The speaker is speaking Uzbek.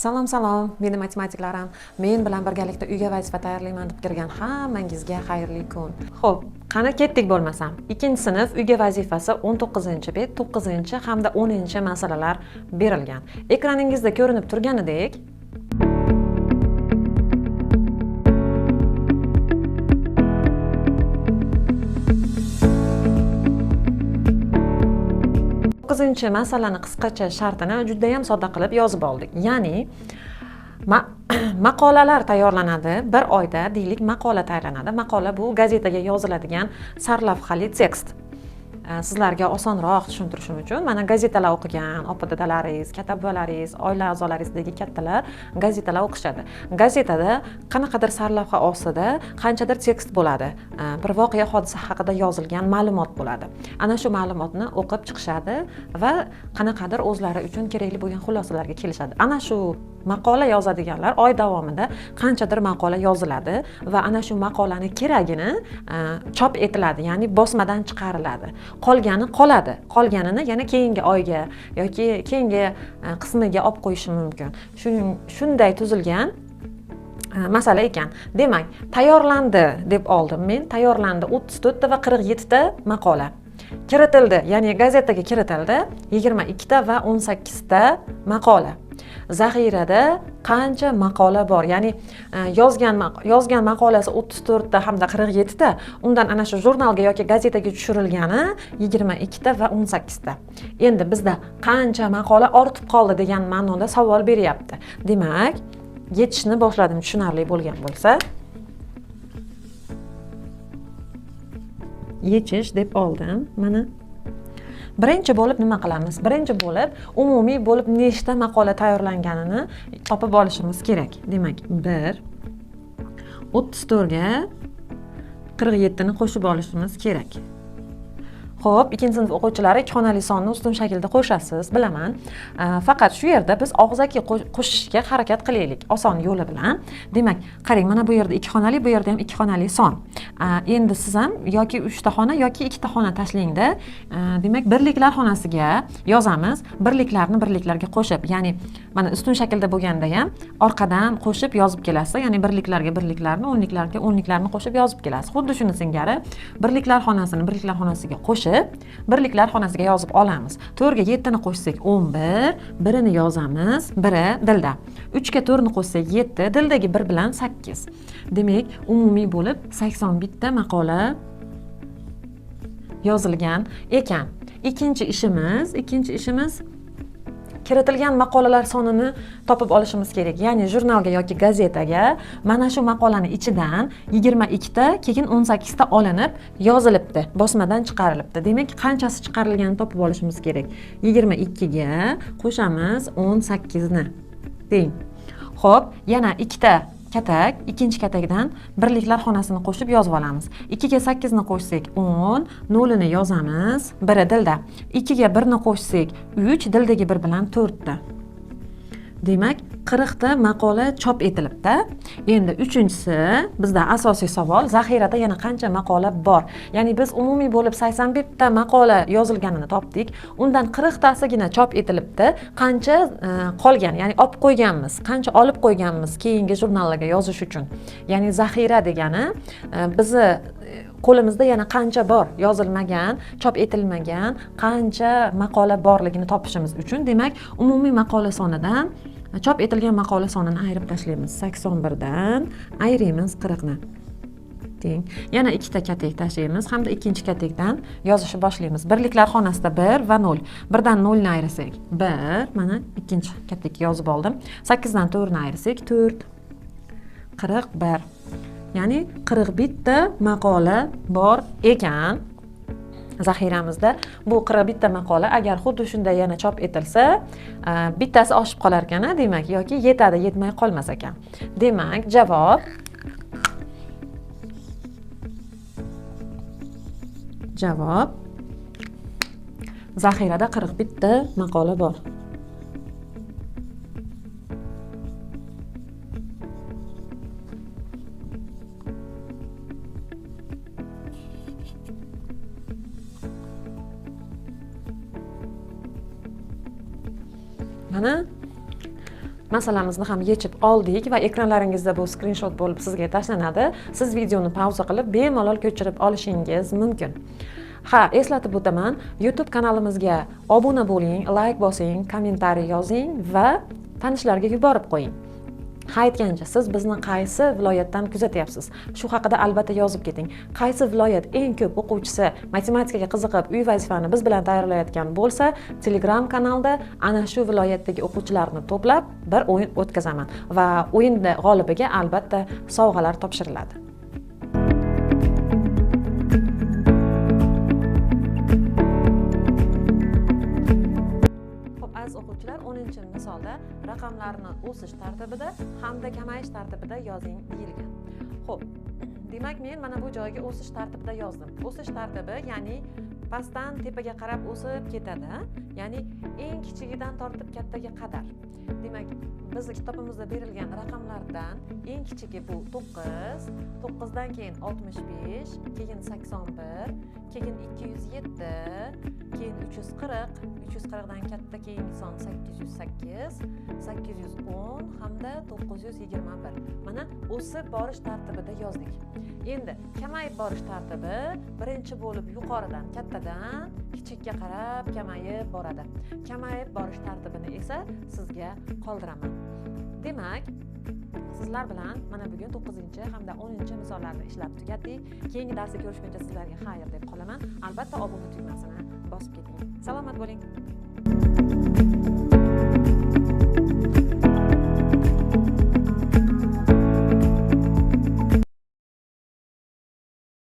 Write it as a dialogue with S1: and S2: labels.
S1: Salom salom, meni matematikalarım. Men bilan birgalikda uyga vazifa tayyorlayman deb kirgan hammangizga xayrli kun. Xo'p, qani ketdik bo'lmasam. 2-sinf uyga vazifasi 19-bet, 9 hamda 10-masalalar berilgan. Ekraningizda ko'rinib turganidek, masalani qisqacha shartini juda ham sodda qilib yozib oldik. Ya'ni maqolalar tayyorlanadi. Bir oyda deylik maqola tayyorlanadi. Maqola bu gazetaga yoziladigan sarlavhali tekst. Sizlarga osonroq tushuntirishim uchun mana gazetalar o'qigan opa-dadalaringiz, katta buvalaringiz, oila a'zolaringizdagi kattalar gazetalar o'qishadi. Gazetada qanaqadir sarlavha ostida qanchadir tekst bo'ladi. Bir voqea hodisa haqida yozilgan ma'lumot bo'ladi. Ana shu ma'lumotni o'qib chiqishadi va qanaqadir o'zlari uchun kerakli bo'lgan xulosalarga kelishadi. Ana shu maqola yozadiganlar oy davomida qanchadir maqola yoziladi va ana shu maqolani keragini chop etiladi, ya'ni bosmadan chiqariladi. Qolgani qoladi. Qolganini yana keyingi oyga yoki keyingi qismiga olib qo'yishim mumkin. Shunday tuzilgan masala ekan. Demak, tayyorlandi deb oldim men. Tayyorlandi 34 ta va 47 ta maqola. Kiritildi, ya'ni gazetaga kiritildi 22 ta va 18 ta maqola. Zaxirada qancha maqola bor? Ya'ni yozgan maqolasi 34 ta hamda 47 ta, undan ana shu jurnalga yoki gazetaga tushirilgani 22 ta va 18 ta. Endi bizda qancha maqola ortib qoldi degan ma'noda savol beryapti. Demak, yetishni boshladim, tushunarli bo'lgan bo'lsa. Yechish deb oldim. Mana birinchi bo'lib nima qilamiz? Birinchi bo'lib umumiy bo'lib nechta maqola tayyorlanganini topib olishimiz kerak. Demak, 1 34 ga 47 ni qo'shib olishimiz kerak. Xo'p, 2-sinf o'quvchilari ikki sonni ustun shaklda qo'shasiz, bilaman. Faqat shu yerda biz og'zaki qo'shishga harakat qilaylik, oson yo'li bilan. Demak, qarang, mana bu yerda 2 xonali, bu yerda ham 2 xonali son. Endi siz ham yoki 3 ta xona yoki 2 ta xona tashlangda, demak, birliklar xonasiga yozamiz. Birliklarni birliklarga qo'shib, ya'ni mana ustun shaklda bo'lganda ham orqadan qo'shib yozib kelasiz. Ya'ni birliklarga birliklarni, o'nliklarga o'nliklarni qo'shib yozib kelasiz. Xuddi shuni singari birliklar xonasini birliklar xonasiga qo'shib birliklar xonasiga yozib olamiz. 4 ga 7 ni qo'shsak 11, birini yozamiz, biri dilda. 3 ga 4 ni qo'shsak 7, dildagi 1 bilan 8. Demak, umumiy bo'lib 81 ta maqola yozilgan ekan. Ikkinchi ishimiz kiritilgan maqolalar sonini topib olishimiz kerak. Ya'ni jurnalga yoki gazetaga mana shu maqolani ichidan 22 ta, keyin 18 ta olinib, yozilibdi, bosmadan chiqarilibdi. Demak, qanchasi chiqarilganini topib olishimiz kerak. 22 ga qo'shamiz 18 ni. Teng. Xo'p, yana 2 ta katak, ikkinchi katakdan birliklar xonasini qo'shib yozib olamiz. 2 ga 8 ni qo'shsak 10, 0 ni yozamiz, biri dilda. 2 ga 1 ni qo'shsak 3, dildagi 1 bilan 4 ta. Demak, 40 ta maqola chop etilibdi. Endi 3-inchisi bizda asosiy savol, zaxirada yana qancha maqola bor? Ya'ni biz umumiy bo'lib 81 ta maqola yozilganini topdik. Undan 40 tasigina chop etilibdi. Qancha qolgan? Ya'ni olib qo'yganmiz, qancha olib qo'yganmiz keyingi jurnallarga yozish uchun. Ya'ni zaxira degani bizni qo'limizda yana qancha bor yozilmagan, chop etilmagan, qancha maqola borligini topishimiz uchun. Demak, umumiy maqola sonidan chop etilgan maqola sonini ayirib tashlaymiz. 81 dan ayiramiz 40 ni. Teng. Yana 2 ta katak tashlaymiz hamda ikkinchi katakdan yozishni boshlaymiz. Birliklar xonasida 1 va 0. 1 dan 0 ni ayirsak 1, mana ikkinchi katakka yozib oldim. 8 dan 4 ni ayirsak 4. 41. Ya'ni 41 ta maqola bor ekan zaxiramizda. Bu 41 ta maqola agar xuddi shunday yana chop etilsa, bittasi oshib qolar ekan, demak, yoki yetadi, yetmay qolmas ekan. Demak, javob zaxirada 41 ta maqola bor. Mana masalamizni ham yechib oldik va ekranlaringizda bu skrinshot bo'lib sizga tashlanadi. Siz videoni pauza qilib bemalol ko'chirib olishingiz mumkin. Ha, eslatib o'taman, YouTube kanalimizga obuna bo'ling, like bosing, kommentariy yozing va tanishlarga yuborib qo'ying. Ha, aytgancha, siz bizni qaysi viloyatdan kuzatyapsiz? Shu haqida albatta yozib keting. Qaysi viloyat eng ko'p o'quvchisi matematikaga qiziqib, uy vazifani biz bilan tayyorlayotgan bo'lsa, Telegram kanalda ana shu viloyatdagi o'quvchilarni to'plab bir o'yin o'tkazaman va o'yinda g'olibiga albatta sovg'alar topshiriladi. O'quvchilar 10-misolda raqamlarni o'sish tartibida hamda kamayish tartibida yozing deyilgan. Xo'p, demak men mana bu joyga o'sish tartibida yozdim. O'sish tartibi, ya'ni pastdan tepaga qarab o'sib ketadi, ya'ni eng kichigidan tortib kattaga qadar. Demak, bizning kitobimizda berilgan raqamlardan eng kichigi bu 9, 9dan keyin 65, keyin 81, keyin 207, keyin 340, 340dan katta keyingi son 808, 810 hamda 921. Mana o'sib borish tartibida yozdik. Endi kamayib borish tartibi birinchi bo'lib yuqoridan kattadan kichikka qarab kamayib boradi. Kamayib borish tartibini esa sizga qoldiraman. Demak, sizlar bilan mana bugun 9 hamda 10-misollarni ishlab tugatdik. Keyingi darsda ko'rishguncha sizlarga xayr deb qolaman. Albatta obuna tugmasini bosib keting. Salomat bo'ling.